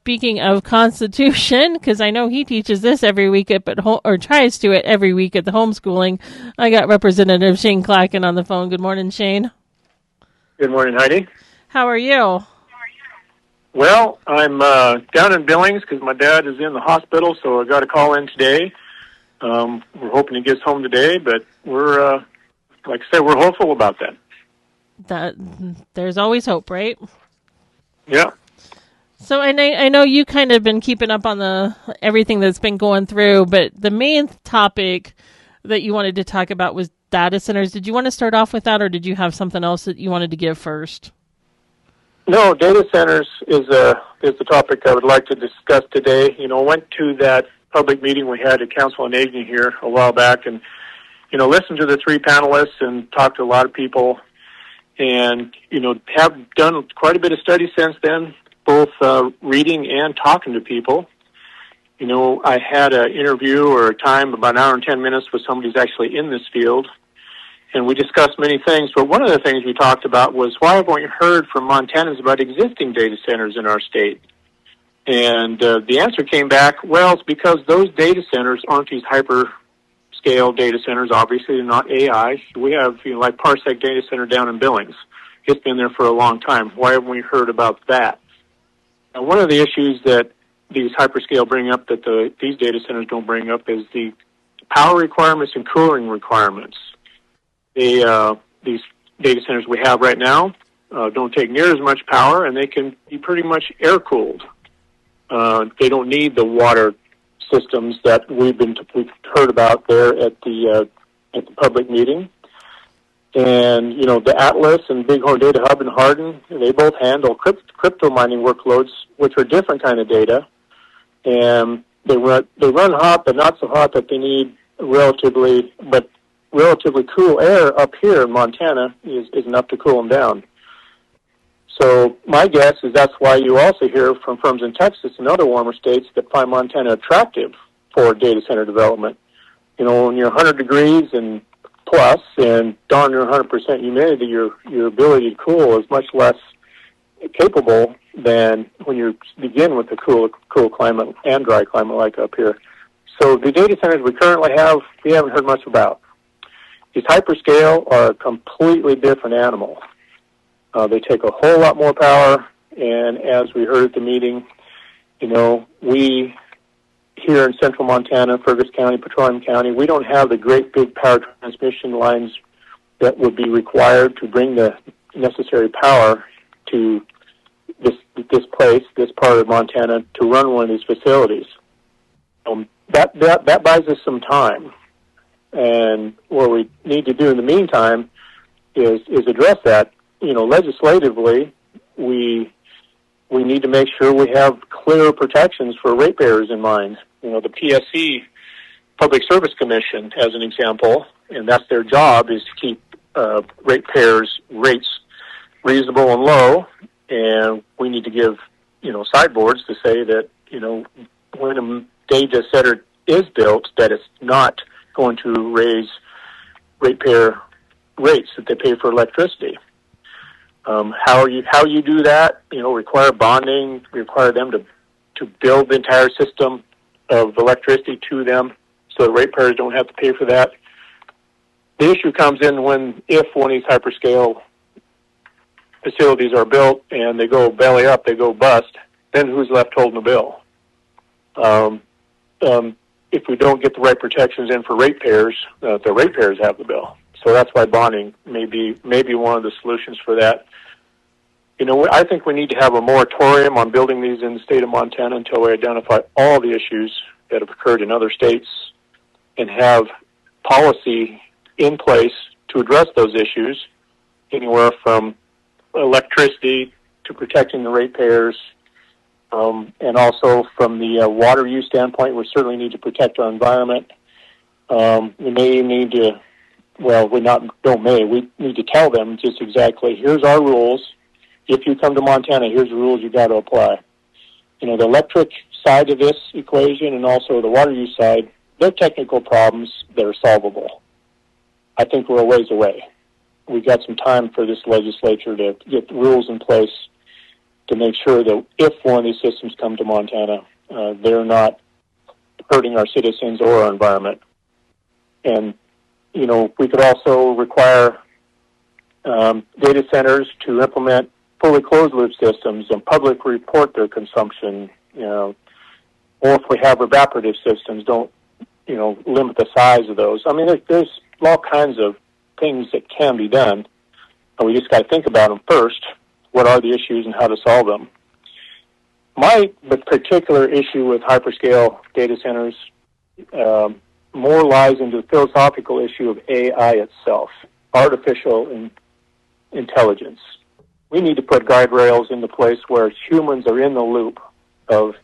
speaking of Constitution, because I know he teaches this every week or tries to it every week at the homeschooling, I got Representative Shane Klakken on the phone. Good morning, Shane. Good morning, Heidi. How are you? Well, I'm down in Billings because my dad is in the hospital, so I got to call in today. We're hoping he gets home today, but we're, like I said, we're hopeful about that. There's always hope, right? Yeah. So I know you kind of been keeping up on everything that's been going through, but the main topic that you wanted to talk about was data centers. Did you want to start off with that, or did you have something else that you wanted to give first? No, data centers is the topic I would like to discuss today. I went to that public meeting we had at Council on Aging here a while back and, listened to the three panelists and talked to a lot of people and, have done quite a bit of study since then, both reading and talking to people. I had an interview or a time, about an hour and 10 minutes, with somebody who's actually in this field, and we discussed many things. But one of the things we talked about was, why haven't we heard from Montanans about existing data centers in our state? And the answer came back, well, it's because those data centers aren't these hyperscale data centers. Obviously, they're not AI. We have, like Parsec Data Center down in Billings. It's been there for a long time. Why haven't we heard about that? And one of the issues that these hyperscale bring up that these data centers don't bring up is the power requirements and cooling requirements. These data centers we have right now don't take near as much power, and they can be pretty much air-cooled. They don't need the water systems that we've heard about there at the public meeting. And, the Atlas and Bighorn Data Hub and Hardin, they both handle crypto mining workloads, which are different kind of data. And they run hot, but not so hot that they need relatively cool air up here in Montana is enough to cool them down. So my guess is that's why you also hear from firms in Texas and other warmer states that find Montana attractive for data center development. When you're 100 degrees and plus and darn near 100% humidity, your ability to cool is much less capable than when you begin with a cool climate and dry climate like up here. So the data centers we currently have, we haven't heard much about. These hyperscale are a completely different animal. They take a whole lot more power, and as we heard at the meeting, we here in central Montana, Fergus County, Petroleum County, we don't have the great big power transmission lines that would be required to bring the necessary power to this part of Montana, to run one of these facilities. That buys us some time. And what we need to do in the meantime is address that. Legislatively, we need to make sure we have clear protections for ratepayers in mind. The PSC, Public Service Commission, as an example, and that's their job, is to keep ratepayers' rates reasonable and low. And we need to give, sideboards to say that, when a data center is built, that it's not going to raise ratepayer rates that they pay for electricity. How you do that, require bonding, require them to build the entire system of electricity to them so the ratepayers don't have to pay for that. The issue comes in if one of these hyperscale facilities are built and they go belly up, they go bust, then who's left holding the bill? If we don't get the right protections in for ratepayers, the ratepayers have the bill. So that's why bonding may be one of the solutions for that. I think we need to have a moratorium on building these in the state of Montana until we identify all the issues that have occurred in other states and have policy in place to address those issues, anywhere from electricity to protecting the ratepayers, and also from the water use standpoint, we certainly need to protect our environment. We may need to, we need to tell them just exactly, here's our rules. If you come to Montana, here's the rules you got to apply. The electric side of this equation and also the water use side, they're technical problems that are solvable. I think we're a ways away. We've got some time for this legislature to get the rules in place to make sure that if one of these systems come to Montana, they're not hurting our citizens or our environment. And, we could also require data centers to implement fully closed-loop systems and public report their consumption, or if we have evaporative systems, don't, limit the size of those. I mean, there's all kinds of things that can be done, and we just got to think about them first. What are the issues and how to solve them? My particular issue with hyperscale data centers more lies into the philosophical issue of AI itself, artificial intelligence. We need to put guardrails into place where humans are in the loop of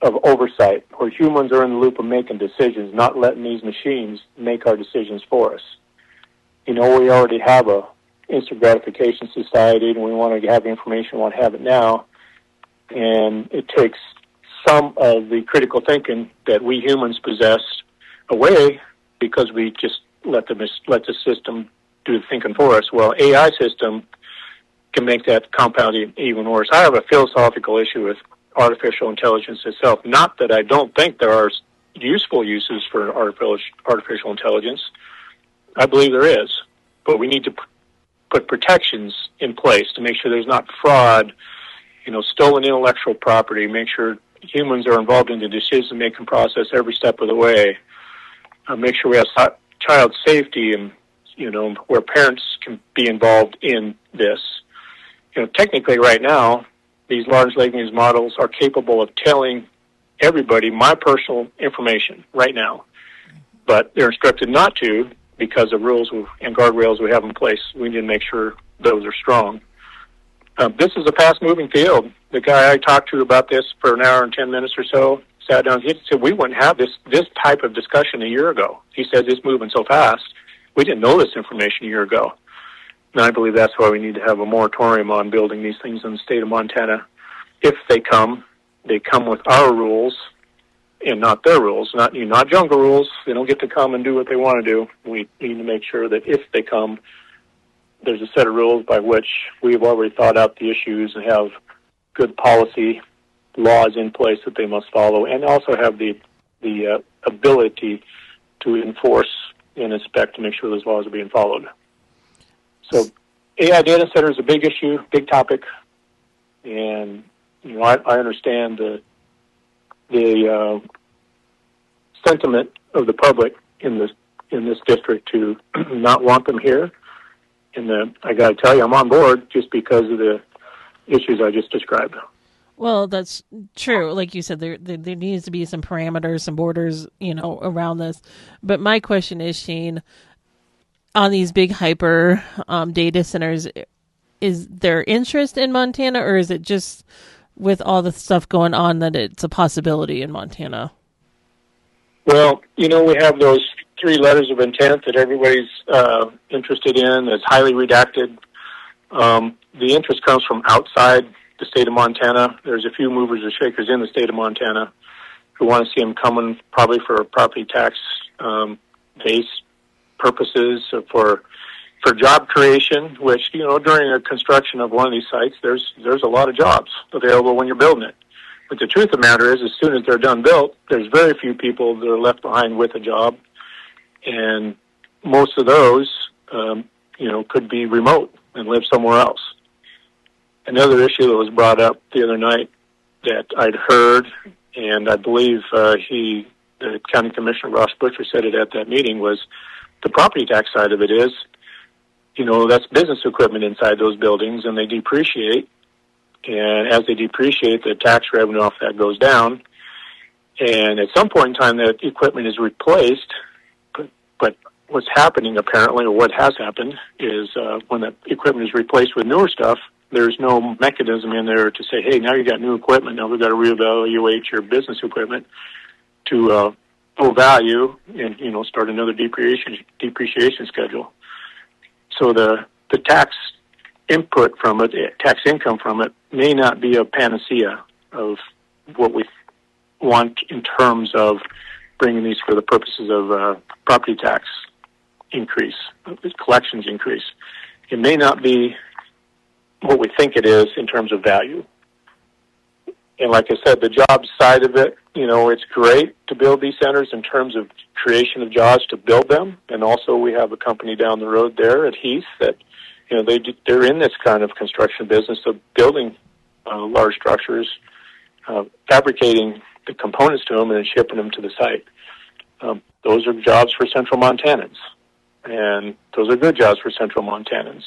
oversight, where humans are in the loop of making decisions, not letting these machines make our decisions for us. We already have a instant gratification society, and we want to have information, we want to have it now, and it takes some of the critical thinking that we humans possess away because we just let the system do the thinking for us. Well, AI system can make that compounding even worse. I have a philosophical issue with artificial intelligence itself. Not that I don't think there are useful uses for artificial intelligence. I believe there is, but we need to put protections in place to make sure there's not fraud, stolen intellectual property, make sure humans are involved in the decision-making process every step of the way, make sure we have child safety and, where parents can be involved in this. Technically right now, these large language models are capable of telling everybody my personal information right now, but they're instructed not to because of rules and guardrails we have in place. We need to make sure those are strong. This is a fast-moving field. The guy I talked to about this for an hour and 10 minutes or so sat down. He said, we wouldn't have this type of discussion a year ago. He said, it's moving so fast. We didn't know this information a year ago. And I believe that's why we need to have a moratorium on building these things in the state of Montana. If they come with our rules and not their rules, not jungle rules. They don't get to come and do what they want to do. We need to make sure that if they come, there's a set of rules by which we've already thought out the issues and have good policy laws in place that they must follow, and also have the ability to enforce and inspect to make sure those laws are being followed. So AI data center is a big issue, big topic, and I understand the sentiment of the public in this district to not want them here. And I got to tell you, I'm on board just because of the issues I just described. Well, that's true. Like you said, there needs to be some parameters, some borders, around this. But my question is, Shane, on these big hyper data centers, is there interest in Montana, or is it just with all the stuff going on that it's a possibility in Montana? Well, we have those 3 letters of intent that everybody's interested in. It's highly redacted. The interest comes from outside the state of Montana. There's a few movers or shakers in the state of Montana who want to see them coming probably for property tax base purposes, for job creation, which, during the construction of one of these sites, there's a lot of jobs available when you're building it. But the truth of the matter is, as soon as they're done built, there's very few people that are left behind with a job. And most of those, could be remote and live somewhere else. Another issue that was brought up the other night that I'd heard, and I believe the county commissioner, Ross Butcher, said it at that meeting, was the property tax side of it is, that's business equipment inside those buildings, and they depreciate. And as they depreciate, the tax revenue off that goes down. And at some point in time, that equipment is replaced. But what's happening, apparently, or what has happened, is when that equipment is replaced with newer stuff, there's no mechanism in there to say, hey, now you got new equipment. Now we've got to reevaluate your business equipment to full value and, start another depreciation schedule. So the tax input from it, tax income from it, may not be a panacea of what we want in terms of bringing these for the purposes of property tax increase, collections increase. It may not be what we think it is in terms of value. And like I said, the jobs side of it, it's great to build these centers in terms of creation of jobs to build them. And also we have a company down the road there at Heath that, they're in this kind of construction business of building large structures, fabricating the components to them and then shipping them to the site. Those are jobs for Central Montanans, and those are good jobs for Central Montanans.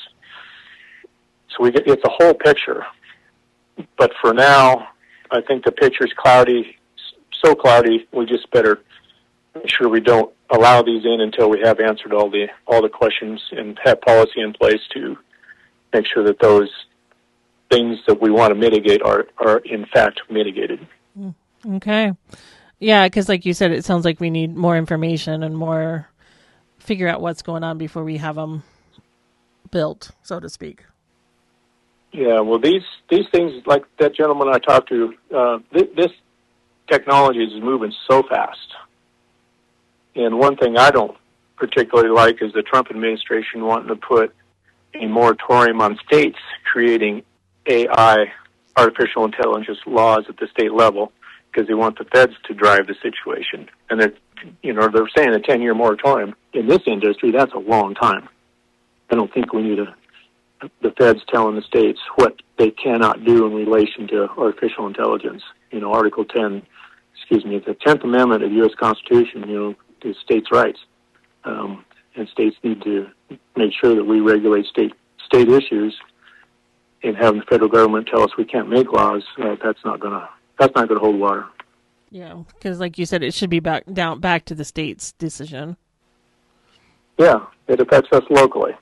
So it's a whole picture. But for now, I think the picture's cloudy, so cloudy, we just better make sure we don't allow these in until we have answered all the questions and have policy in place to make sure that those things that we want to mitigate are in fact mitigated. Okay. Yeah, because like you said, it sounds like we need more information and more figure out what's going on before we have them built, so to speak. Yeah, well, these things, like that gentleman I talked to, this technology is moving so fast. And one thing I don't particularly like is the Trump administration wanting to put a moratorium on states creating AI, artificial intelligence laws at the state level, because they want the feds to drive the situation. And they're saying a 10-year moratorium. In this industry, that's a long time. I don't think we need the feds telling the states what they cannot do in relation to artificial intelligence. Article 10, the 10th Amendment of the U.S. Constitution, is states' rights. And states need to make sure that we regulate state issues, and having the federal government tell us we can't make laws, that's not going to hold water. Yeah, because like you said, it should be back to the state's decision. Yeah, it affects us locally.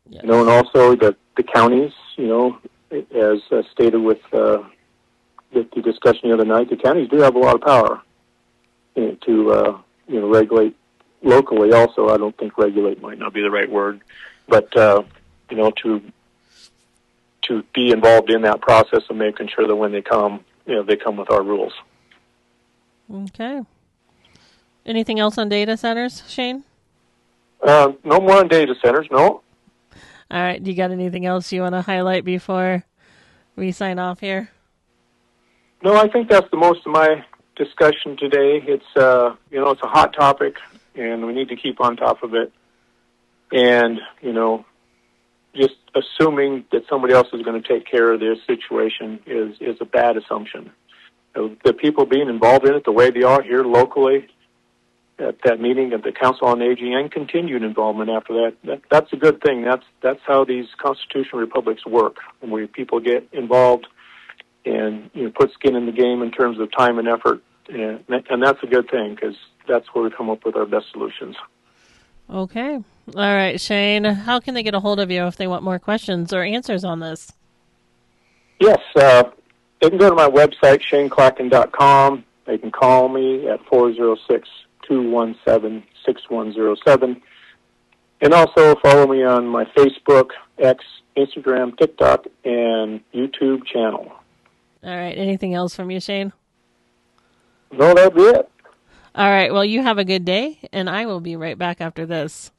Yeah. And also the counties, as stated with the discussion the other night, the counties do have a lot of power to regulate locally. Also, I don't think regulate might not be the right word, but to be involved in that process of making sure that when they come, they come with our rules. Okay. Anything else on data centers, Shane? No more on data centers, no. All right. Do you got anything else you want to highlight before we sign off here? No, I think that's the most of my discussion today. It's it's a hot topic, and we need to keep on top of it. And just assuming that somebody else is going to take care of this situation is a bad assumption. The people being involved in it the way they are here locally at that meeting at the Council on Aging and continued involvement after that's a good thing. That's how these constitutional republics work. When people get involved and put skin in the game in terms of time and effort, and that's a good thing because that's where we come up with our best solutions. Okay. All right, Shane, how can they get a hold of you if they want more questions or answers on this? Yes, they can go to my website, shaneklakken.com. They can call me at 406-217-6107. And also follow me on my Facebook, X, Instagram, TikTok, and YouTube channel. All right. Anything else from you, Shane? No, that'll be it. All right. Well, you have a good day, and I will be right back after this.